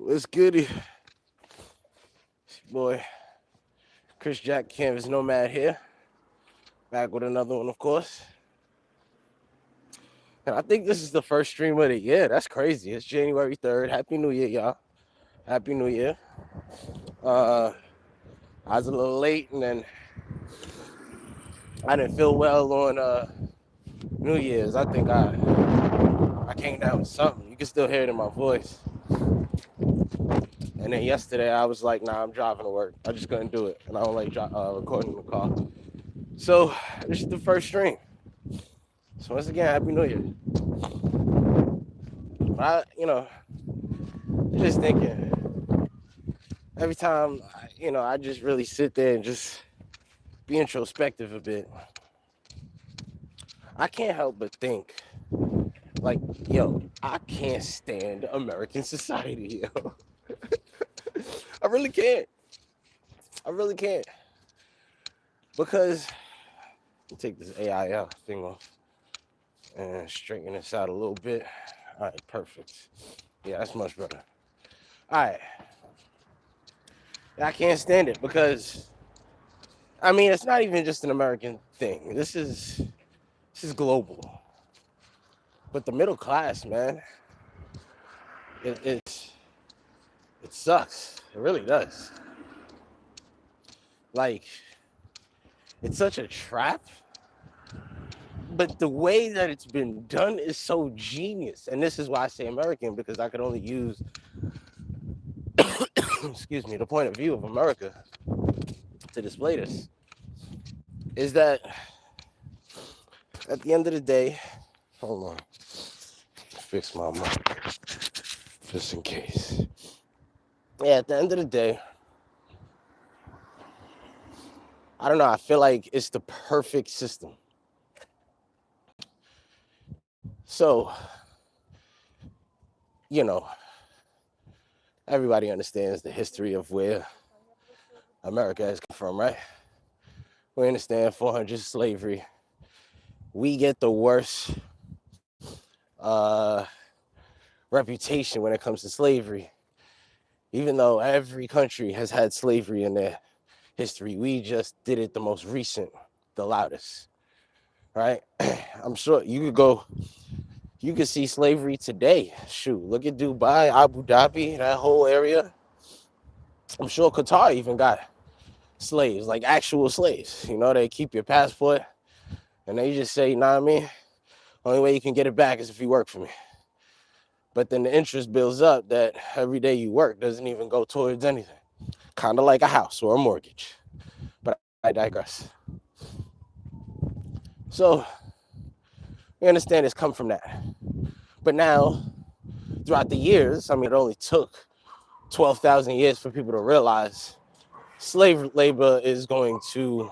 What's goody? Boy, Chris Jack Canvas Nomad here. Back with another one, of course. And I think this is the first stream of the year. That's crazy. It's January 3rd. Happy New Year, y'all. Happy New Year. I was a little late and then I didn't feel well on New Year's. I think I came down with something. You can still hear it in my voice. And then yesterday I was like, nah, I'm driving to work. I just couldn't do it. And I don't like recording in the car. So this is the first stream. So once again, Happy New Year. Just thinking, every time, I just really sit there and just be introspective a bit. I can't help but think, like, I can't stand American society, yo. I really can't. I really can't. Because, take this AI thing off and straighten this out a little bit. All right, perfect. Yeah, that's much better. All right. I can't stand it because, it's not even just an American thing. This is global. But the middle class, man, it sucks. It really does. Like, it's such a trap. But the way that it's been done is so genius. And this is why I say American, because I could only use, excuse me, the point of view of America to display this. Is that at the end of the day, hold on, fix my mic, just in case. Yeah, at the end of the day, I don't know, I feel like it's the perfect system. So, everybody understands the history of where America has come from, right? We understand 400 slavery. We get the worst reputation when it comes to slavery. Even though every country has had slavery in their history, we just did it the most recent, the loudest, right? I'm sure you could see slavery today. Shoot, look at Dubai, Abu Dhabi, that whole area. I'm sure Qatar even got slaves, like actual slaves. They keep your passport and they just say, nah, only way you can get it back is if you work for me. But then the interest builds up that every day you work doesn't even go towards anything. Kind of like a house or a mortgage. But I digress. So we understand it's come from that. But now, throughout the years, it only took 12,000 years for people to realize slave labor is going to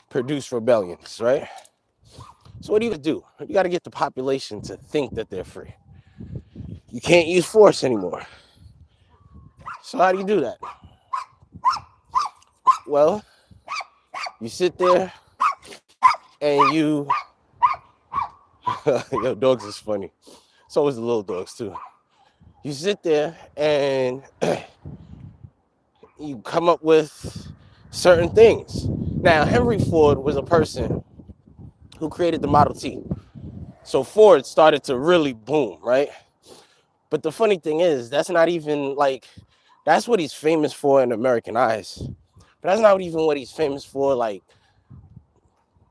produce rebellions, right? So what do? You got to get the population to think that they're free. You can't use force anymore. So how do you do that? Well, you sit there and you... Yo, dogs is funny. So is the little dogs too. You sit there and you come up with certain things. Now, Henry Ford was a person who created the Model T. So Ford started to really boom, right? But the funny thing is, that's not even that's what he's famous for in American eyes. But that's not even what he's famous for, like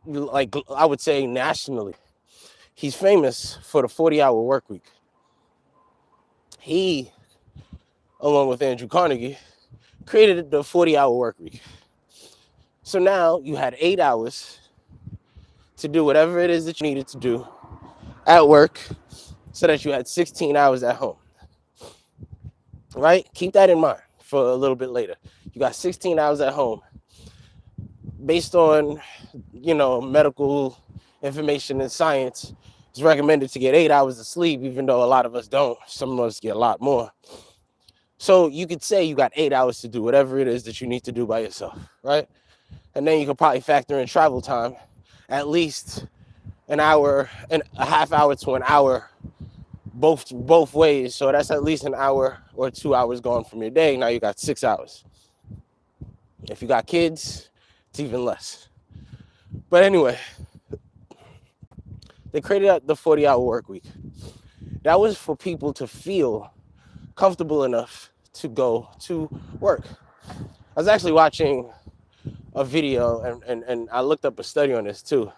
I would say nationally. He's famous for the 40-hour work week. He, along with Andrew Carnegie, created the 40-hour work week. So now you had 8 hours to do whatever it is that you needed to do at work so that you had 16 hours at home. Right? Keep that in mind for a little bit later. You got 16 hours at home. Based on, medical information and science, it's recommended to get 8 hours of sleep, even though a lot of us don't. Some of us get a lot more. So you could say you got 8 hours to do whatever it is that you need to do by yourself, right? And then you could probably factor in travel time, at least an hour and a half hour to an hour both ways. So that's at least an hour or 2 hours gone from your day. Now you got 6 hours. If you got kids, it's even less. But anyway, they created the 40-hour work week. That was for people to feel comfortable enough to go to work. I was actually watching a video and I looked up a study on this too.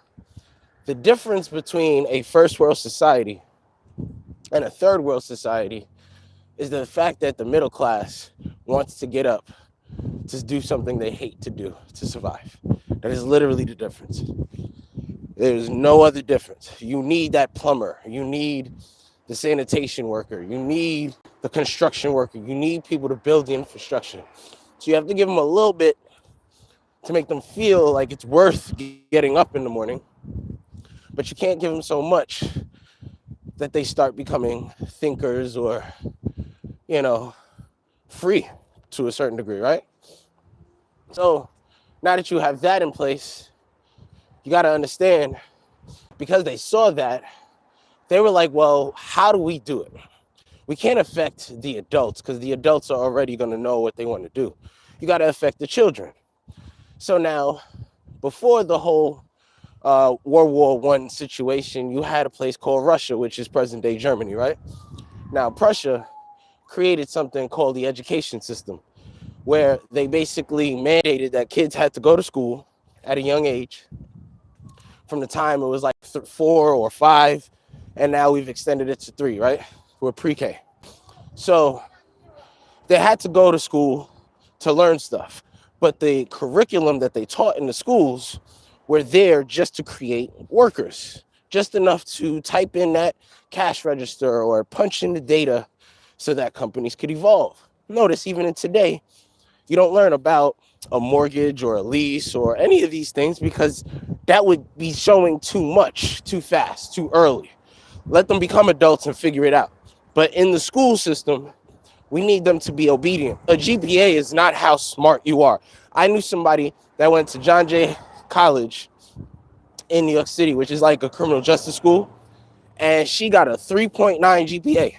The difference between a first world society and a third world society is the fact that the middle class wants to get up to do something they hate to do to survive. That is literally the difference. There's no other difference. You need that plumber. You need the sanitation worker. You need the construction worker. You need people to build the infrastructure. So you have to give them a little bit to make them feel like it's worth getting up in the morning. But you can't give them so much that they start becoming thinkers or, free to a certain degree, right? So now that you have that in place, you got to understand, because they saw that, they were like, well, how do we do it? We can't affect the adults because the adults are already going to know what they want to do. You got to affect the children. So now, before the whole World War I situation, you had a place called Russia, which is present-day Germany, right? Now, Prussia created something called the education system, where they basically mandated that kids had to go to school at a young age. From the time it was like 4 or 5, and now we've extended it to 3, right? We're pre-K. So they had to go to school to learn stuff. But the curriculum that they taught in the schools were there just to create workers, just enough to type in that cash register or punch in the data so that companies could evolve. Notice even in today, you don't learn about a mortgage or a lease or any of these things because that would be showing too much, too fast, too early. Let them become adults and figure it out. But in the school system, we need them to be obedient. A GPA is not how smart you are. I knew somebody that went to John Jay College in New York City, which is like a criminal justice school, and she got a 3.9 GPA.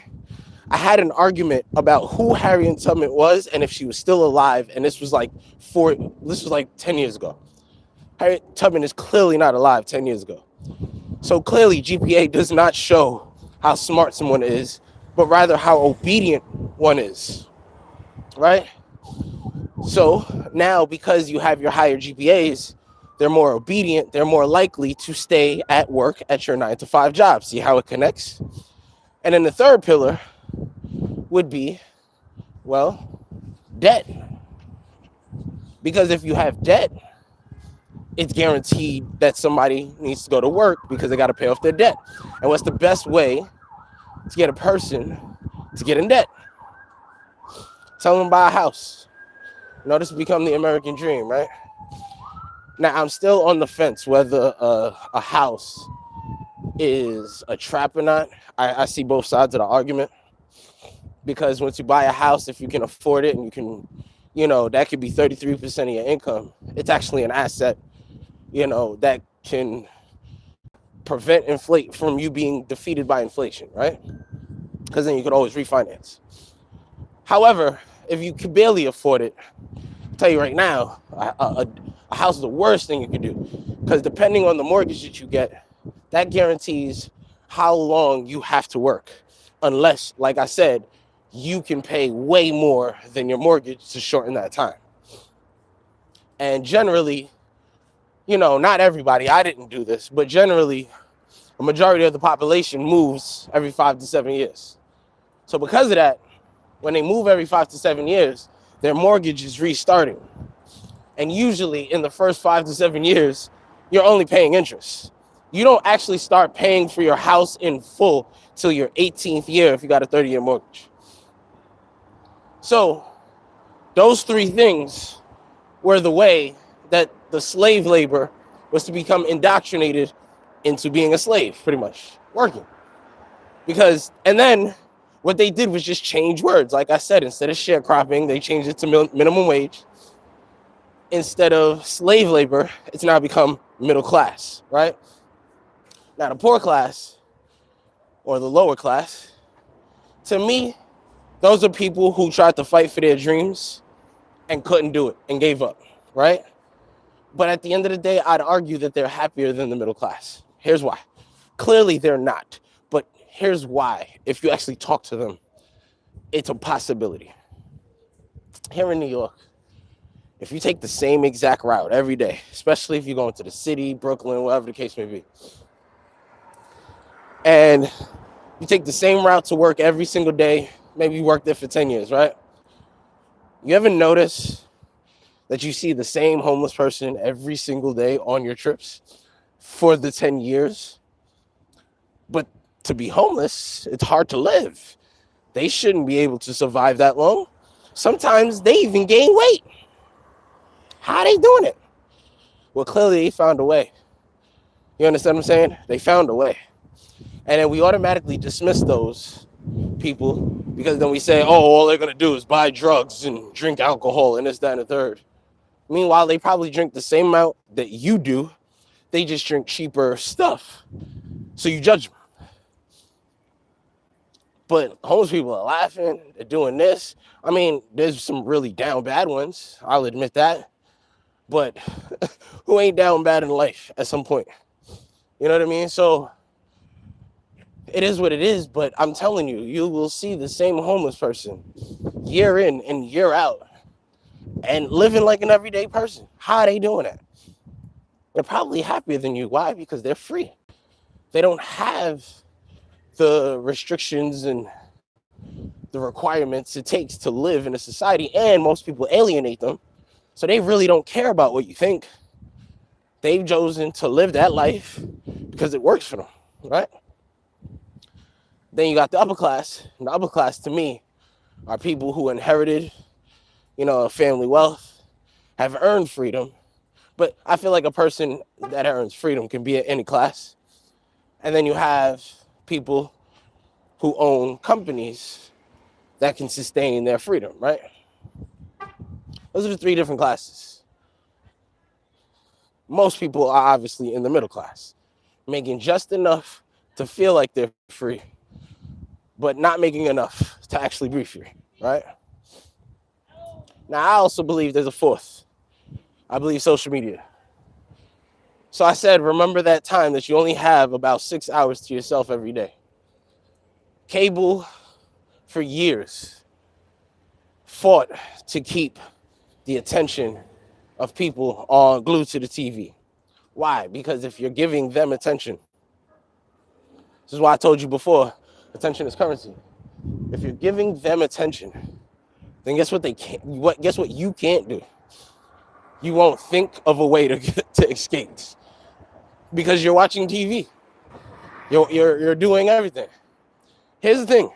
I had an argument about who Harriet Tubman was and if she was still alive, and this was like 10 years ago. Harriet Tubman is clearly not alive 10 years ago. So clearly GPA does not show how smart someone is, but rather how obedient one is, right? So now, because you have your higher GPAs, they're more obedient, they're more likely to stay at work at your 9-to-5 job. See how it connects? And then the third pillar would be, well, debt. Because if you have debt, it's guaranteed that somebody needs to go to work because they got to pay off their debt. And what's the best way to get a person to get in debt? Tell them to buy a house. This has become the American dream, right? Now, I'm still on the fence whether a house is a trap or not. I see both sides of the argument. Because once you buy a house, if you can afford it and you can, that could be 33% of your income. It's actually an asset, that can prevent inflate from you being defeated by inflation, right? Because then you could always refinance. However, if you can barely afford it, I'll tell you right now, a house is the worst thing you can do. Because depending on the mortgage that you get, that guarantees how long you have to work. Unless, like I said, you can pay way more than your mortgage to shorten that time. And generally, not everybody, I didn't do this, but generally, a majority of the population moves every 5 to 7 years. So because of that, when they move every 5 to 7 years, their mortgage is restarting. And usually in the first 5 to 7 years, you're only paying interest. You don't actually start paying for your house in full till your 18th year if you got a 30-year mortgage. So those 3 things were the way that the slave labor was to become indoctrinated into being a slave, pretty much, working. And then what they did was just change words. Like I said, instead of sharecropping, they changed it to minimum wage. Instead of slave labor, it's now become middle class, right? Now the poor class, or the lower class, To me, those are people who tried to fight for their dreams and couldn't do it and gave up, right? But at the end of the day, I'd argue that they're happier than the middle class. Here's why. Clearly, they're not. But here's why. If you actually talk to them, it's a possibility. Here in New York, if you take the same exact route every day, especially if you're going to the city, Brooklyn, whatever the case may be, and you take the same route to work every single day, maybe you worked there for 10 years, right? You ever notice that you see the same homeless person every single day on your trips for the 10 years? But to be homeless, it's hard to live. They shouldn't be able to survive that long. Sometimes they even gain weight. How are they doing it? Well, clearly they found a way. You understand what I'm saying? They found a way. And then we automatically dismiss those people because then we say, oh, all they're going to do is buy drugs and drink alcohol and this, that, and the third. Meanwhile, they probably drink the same amount that you do. They just drink cheaper stuff. So you judge them. But homeless people are laughing. They're doing this. I mean, there's some really down bad ones. I'll admit that. But who ain't down bad in life at some point? You know what I mean? So it is what it is. But I'm telling you, you will see the same homeless person year in and year out and living like an everyday person. How are they doing that? They're probably happier than you. Why? Because they're free. They don't have the restrictions and the requirements it takes to live in a society, and most people alienate them. So they really don't care about what you think. They've chosen to live that life because it works for them, right? Then you got the upper class. And the upper class, to me, are people who inherited, family wealth, have earned freedom. But I feel like a person that earns freedom can be at any class. And then you have people who own companies that can sustain their freedom, right? Those are the three different classes. Most people are obviously in the middle class, making just enough to feel like they're free, but not making enough to actually be free, right? Now, I also believe there's a fourth. I believe social media. So I said, remember that time that you only have about 6 hours to yourself every day. Cable, for years, fought to keep the attention of people glued to the TV. Why? Because if you're giving them attention, this is why I told you before, attention is currency. If you're giving them attention, then guess what guess what you can't do? You won't think of a way to escape because you're watching TV. You're doing everything. Here's the thing.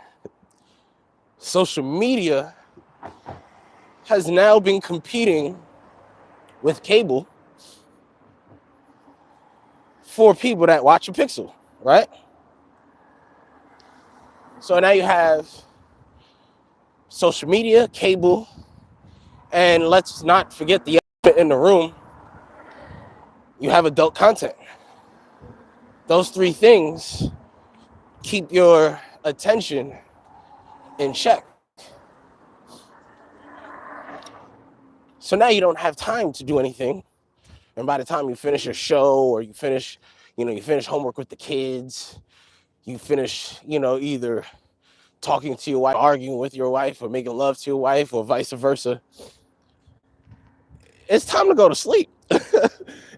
Social media has now been competing with cable for people that watch a pixel, right? So now you have social media, cable, and let's not forget the elephant in the room. You have adult content. Those three things keep your attention in check. So now you don't have time to do anything. And by the time you finish a show or you finish homework with the kids, you finish, either talking to your wife, arguing with your wife, or making love to your wife, or vice versa, it's time to go to sleep.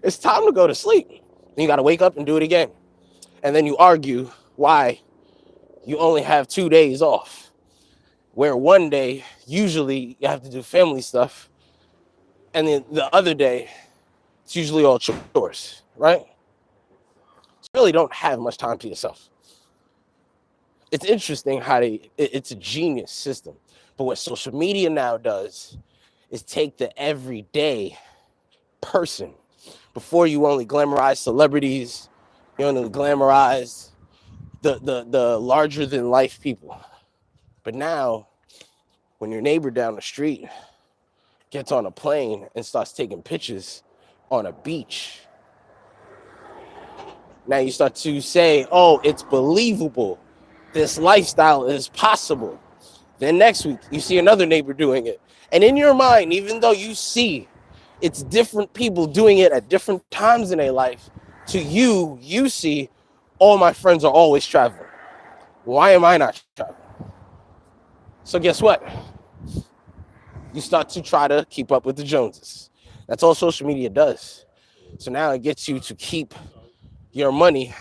It's time to go to sleep. And you got to wake up and do it again. And then you argue why you only have 2 days off, where one day, usually you have to do family stuff, and then the other day, it's usually all chores, right? So you really don't have much time to yourself. It's interesting how it's a genius system. But what social media now does is take the everyday person. Before, you only glamorize celebrities, you only glamorize the larger than life people. But now, when your neighbor down the street gets on a plane and starts taking pictures on a beach, now you start to say, oh, it's believable this lifestyle is possible. Then next week, you see another neighbor doing it. And in your mind, even though you see it's different people doing it at different times in their life, to you, you see all my friends are always traveling. Why am I not traveling? So guess what? You start to try to keep up with the Joneses. That's all social media does. So now it gets you to keep your money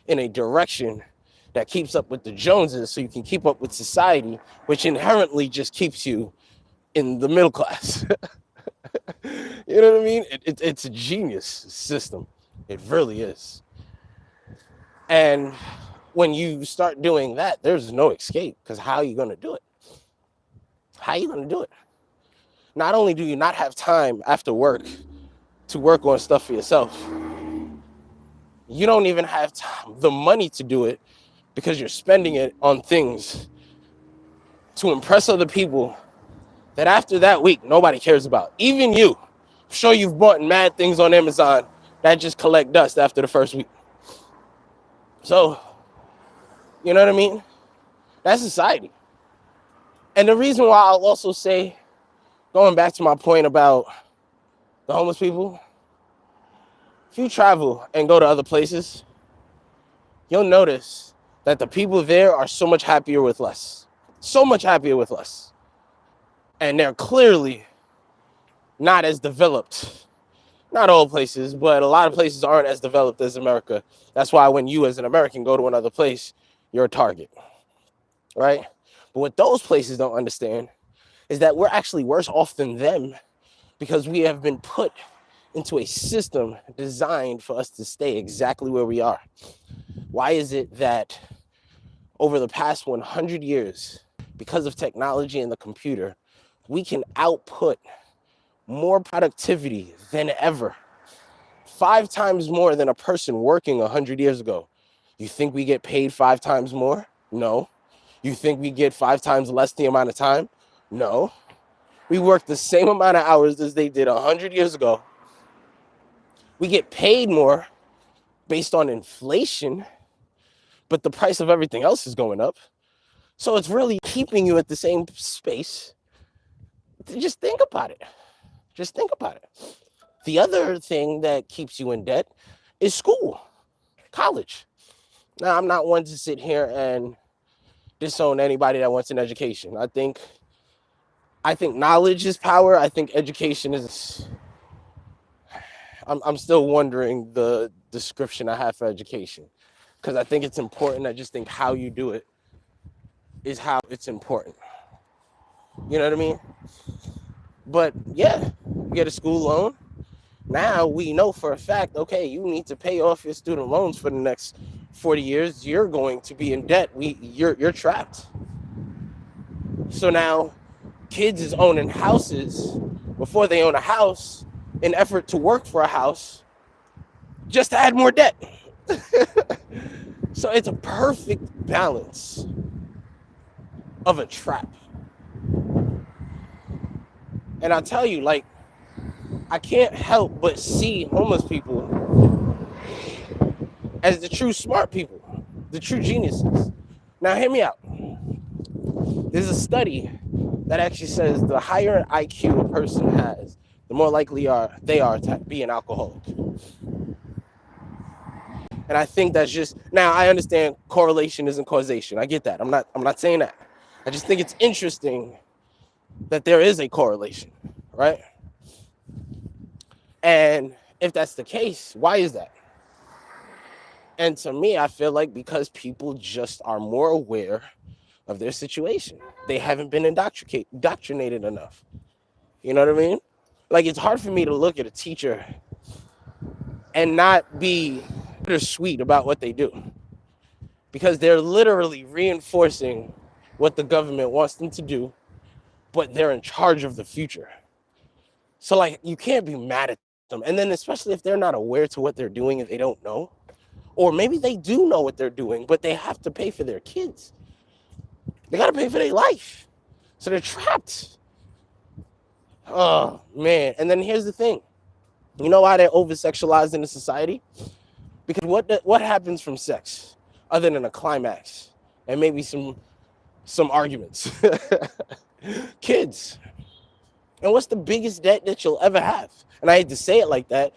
in a direction that keeps up with the Joneses so you can keep up with society, which inherently just keeps you in the middle class. You know what I mean? It's a genius system. It really is. And when you start doing that, there's no escape, because how are you going to do it? How are you going to do it? Not only do you not have time after work to work on stuff for yourself, you don't even have the money to do it because you're spending it on things to impress other people that after that week, nobody cares about. Even you. I'm sure you've bought mad things on Amazon that just collect dust after the first week. So, you know what I mean? That's society. And the reason why I'll also say, going back to my point about the homeless people, if you travel and go to other places, you'll notice that the people there are so much happier with less. So much happier with less. And they're clearly not as developed. Not all places, but a lot of places aren't as developed as America. That's why when you as an American go to another place, you're a target, right? But what those places don't understand is that we're actually worse off than them because we have been put into a system designed for us to stay exactly where we are. Why is it that over the past 100 years, because of technology and the computer, we can output more productivity than ever? 5 times more than a person working 100 years ago. You think we get paid 5 times more? No. You think we get 5 times less the amount of time? No. We work the same amount of hours as they did 100 years ago. We get paid more based on inflation, but the price of everything else is going up. So it's really keeping you at the same space. Just think about it. Just think about it. The other thing that keeps you in debt is school, college. Now, I'm not one to sit here and disown anybody that wants an education. I think knowledge is power. I think education is... I'm still wondering the description I have for education, because I think it's important. I just think how you do it is how it's important. You know what I mean? But yeah, you get a school loan. Now we know for a fact, okay, you need to pay off your student loans for the next 40 years. You're going to be in debt. You're trapped. So now kids is owning houses before they own a house in effort to work for a house just to add more debt. So it's a perfect balance of a trap. And I'll tell you, like, I can't help but see homeless people as the true smart people, the true geniuses. Now, hear me out. There's a study that actually says the higher an IQ a person has, the more likely they are to be an alcoholic. And I think that's just... Now, I understand correlation isn't causation. I get that. I'm not saying that. I just think it's interesting that there is a correlation, right? And if that's the case, why is that? And to me, I feel like because people just are more aware of their situation. They haven't been indoctrinated enough. You know what I mean? Like, it's hard for me to look at a teacher and not be bittersweet about what they do, because they're literally reinforcing what the government wants them to do, but they're in charge of the future. So, like, you can't be mad at them. And then especially if they're not aware to what they're doing, if they don't know, or maybe they do know what they're doing, but they have to pay for their kids. They got to pay for their life. So they're trapped. Oh, man. And then here's the thing. You know why they're over-sexualized in the society? Because what happens from sex other than a climax? and maybe some arguments. Kids. And what's the biggest debt that you'll ever have? And I hate to say it like that.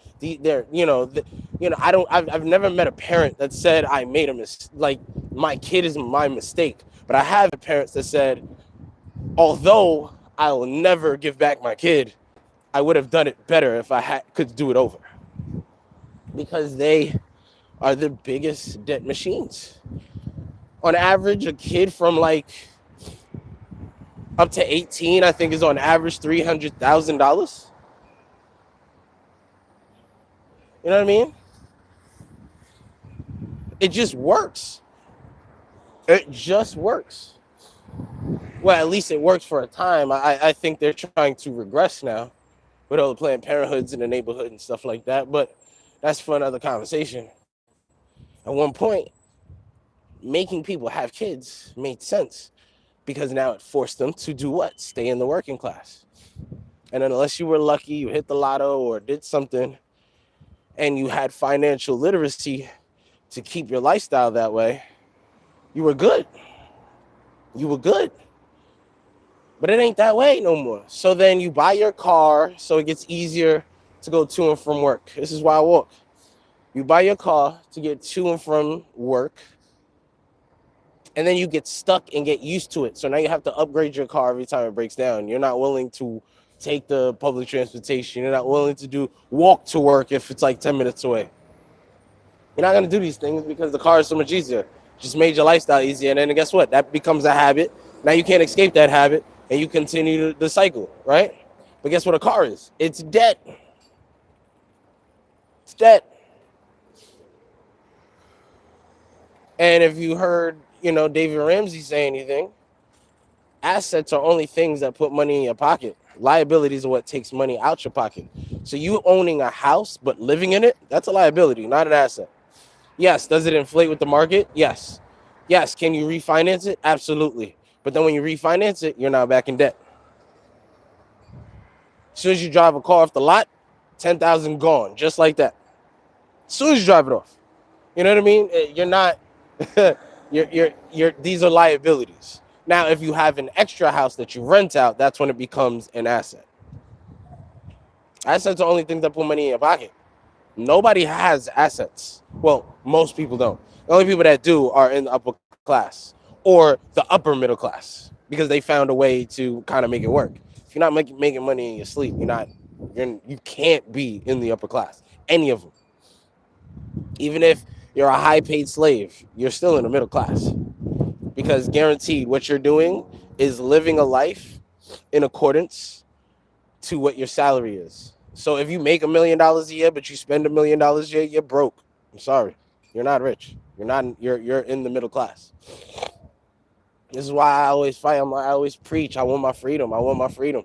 I've never met a parent that said I made a mistake. Like my kid is my mistake. But I have parents that said, although I will never give back my kid, I would have done it better if could do it over. Because they are the biggest debt machines. On average, a kid from like up to 18, I think, is on average $300,000. You know what I mean? It just works. It just works. Well, at least it works for a time. I think they're trying to regress now with all the Planned Parenthoods in the neighborhood and stuff like that. But that's for another conversation. At one point, making people have kids made sense because now it forced them to do what? Stay in the working class. And unless you were lucky, you hit the lotto or did something, and you had financial literacy to keep your lifestyle that way, you were good. You were good. But it ain't that way no more. So then you buy your car so it gets easier to go to and from work. This is why I walk. You buy your car to get to and from work, and then you get stuck and get used to it. So now you have to upgrade your car every time it breaks down. You're not willing to take the public transportation. You're not willing to walk to work if it's like 10 minutes away. You're not going to do these things because the car is so much easier. Just made your lifestyle easier. And then guess what? That becomes a habit. Now you can't escape that habit and you continue the cycle, right? But guess what a car is? It's debt. It's debt. And if you heard, David Ramsey say anything, assets are only things that put money in your pocket. Liabilities are what takes money out your pocket. So you owning a house but living in it, that's a liability, not an asset. Yes, does it inflate with the market? Yes. Yes, can you refinance it? Absolutely. But then when you refinance it, you're now back in debt. As soon as you drive a car off the lot, 10,000 gone, just like that. As soon as you drive it off. You know what I mean? You're not these are liabilities. Now, if you have an extra house that you rent out, that's when it becomes an asset. Assets are only things that put money in your pocket. Nobody has assets. Well, most people don't. The only people that do are in the upper class or the upper middle class because they found a way to kind of make it work. If you're not making money in your sleep, you can't be in the upper class. Any of them. Even if you're a high-paid slave, you're still in the middle class. Because guaranteed what you're doing is living a life in accordance to what your salary is. So if you make $1 million a year, but you spend $1 million a year, you're broke. I'm sorry. You're not rich. You're in the middle class. This is why I always fight. I always preach. I want my freedom. I want my freedom.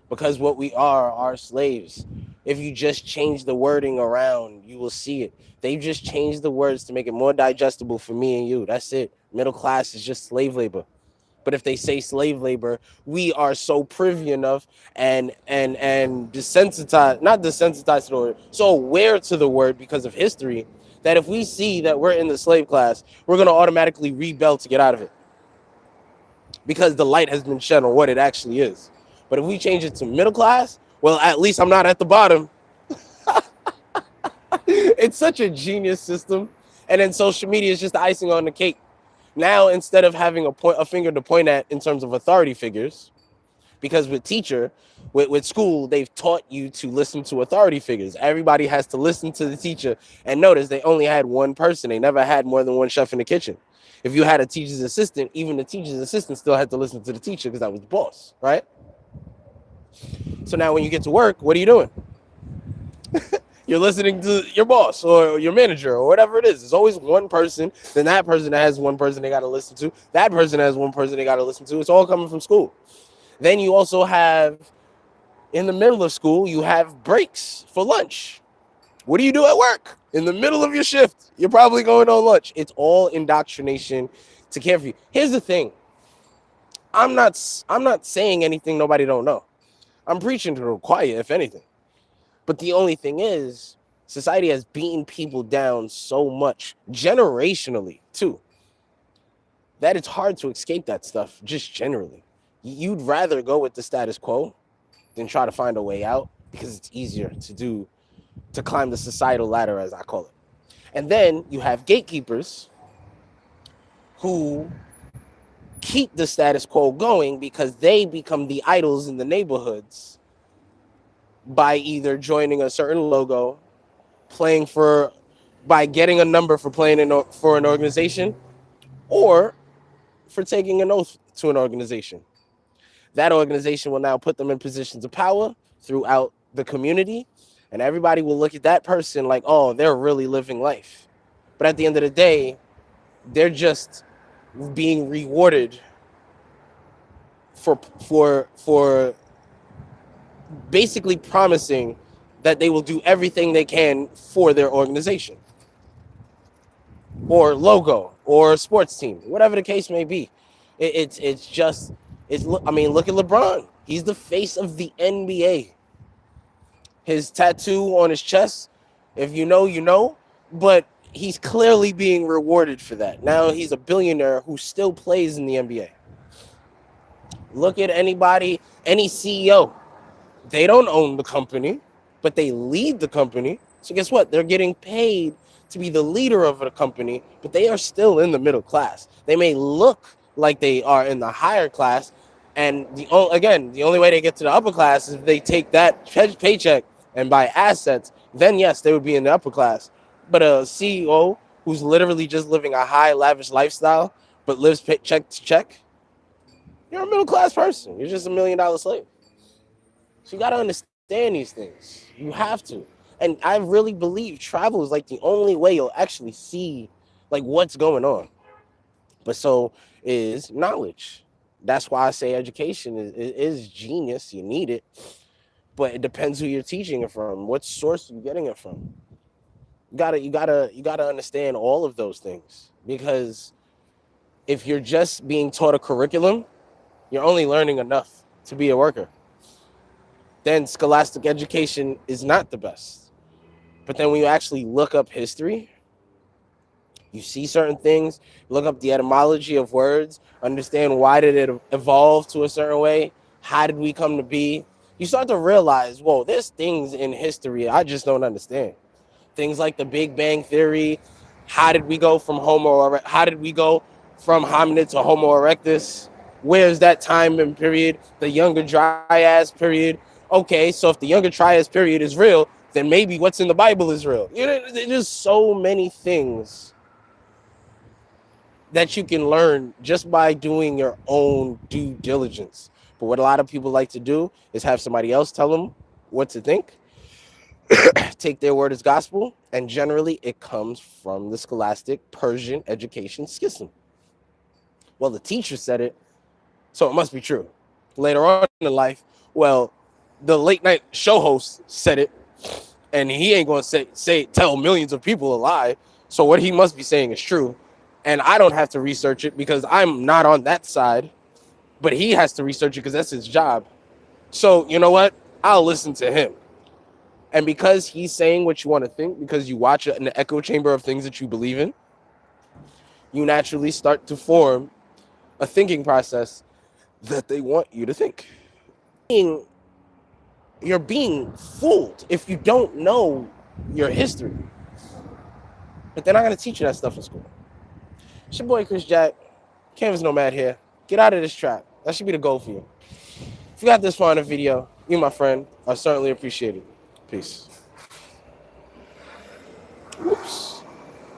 Because what we are slaves. If you just change the wording around, you will see it. They've just changed the words to make it more digestible for me and you. That's it. Middle class is just slave labor. But if they say slave labor, we are so privy enough and desensitized, not desensitized to the word, so aware to the word because of history, that if we see that we're in the slave class, we're going to automatically rebel to get out of it. Because the light has been shed on what it actually is. But if we change it to middle class, well, at least I'm not at the bottom. It's such a genius system. And then social media is just the icing on the cake. Now, instead of having a finger to point at in terms of authority figures, because with school, they've taught you to listen to authority figures. Everybody has to listen to the teacher. And notice they only had one person. They never had more than one chef in the kitchen. If you had a teacher's assistant, even the teacher's assistant still had to listen to the teacher because that was the boss, right? So now when you get to work, what are you doing? You're listening to your boss or your manager or whatever it is. There's always one person. Then that person has one person they got to listen to. That person has one person they got to listen to. It's all coming from school. Then you also have, in the middle of school, you have breaks for lunch. What do you do at work? In the middle of your shift, you're probably going on lunch. It's all indoctrination to care for you. Here's the thing. I'm not saying anything nobody don't know. I'm preaching to the choir, if anything. But the only thing is, society has beaten people down so much, generationally, too. that it's hard to escape that stuff just generally. You'd rather go with the status quo than try to find a way out because it's easier to climb the societal ladder, as I call it. And then you have gatekeepers who keep the status quo going because they become the idols in the neighborhoods by either joining a certain logo, playing for, by getting a number for playing for an organization, or for taking an oath to an organization. That organization will now put them in positions of power throughout the community, and everybody will look at that person like, oh, they're really living life. But at the end of the day, they're just being rewarded for basically promising that they will do everything they can for their organization or logo or sports team, whatever the case may be. It's just, I mean, look at LeBron. He's the face of the NBA. His tattoo on his chest, if you know, you know, but he's clearly being rewarded for that. Now he's a billionaire who still plays in the NBA. Look at anybody, any CEO. They don't own the company, but they lead the company. So guess what? They're getting paid to be the leader of a company, but they are still in the middle class. They may look like they are in the higher class, and the only way they get to the upper class is if they take that paycheck and buy assets. Then yes, they would be in the upper class. But a CEO who's literally just living a high lavish lifestyle but lives check to check, you're a middle class person. You're just $1 million slave. So you got to understand these things. You have to. And I really believe travel is like the only way you'll actually see like what's going on. But so is knowledge. That's why I say education is genius. You need it. But it depends who you're teaching it from. What source are you getting it from? You gotta understand all of those things. Because if you're just being taught a curriculum, you're only learning enough to be a worker. Then scholastic education is not the best. But then when you actually look up history, you see certain things, look up the etymology of words, understand why did it evolve to a certain way, how did we come to be, you start to realize, whoa, there's things in history I just don't understand. Things like the Big Bang Theory, how did we go from hominid to Homo erectus? Where's that time and period? The Younger Dryas period. Okay, so if the Younger Dryas period is real, then maybe what's in the Bible is real. You know, there's just so many things that you can learn just by doing your own due diligence. But what a lot of people like to do is have somebody else tell them what to think, take their word as gospel, and generally it comes from the scholastic Persian education schism. Well, the teacher said it, so it must be true. Later on in life, well, the late night show host said it, and he ain't going to tell millions of people a lie. So what he must be saying is true. And I don't have to research it because I'm not on that side, but he has to research it because that's his job. So you know what? I'll listen to him. And because he's saying what you want to think, because you watch an echo chamber of things that you believe in, you naturally start to form a thinking process that they want you to think. You're being fooled if you don't know your history. But they're not going to teach you that stuff in school. It's your boy Chris Jack, Canvas Nomad here. Get out of this trap. That should be the goal for you. If you got this far in the video, you, my friend, I certainly appreciate it. Peace. Oops.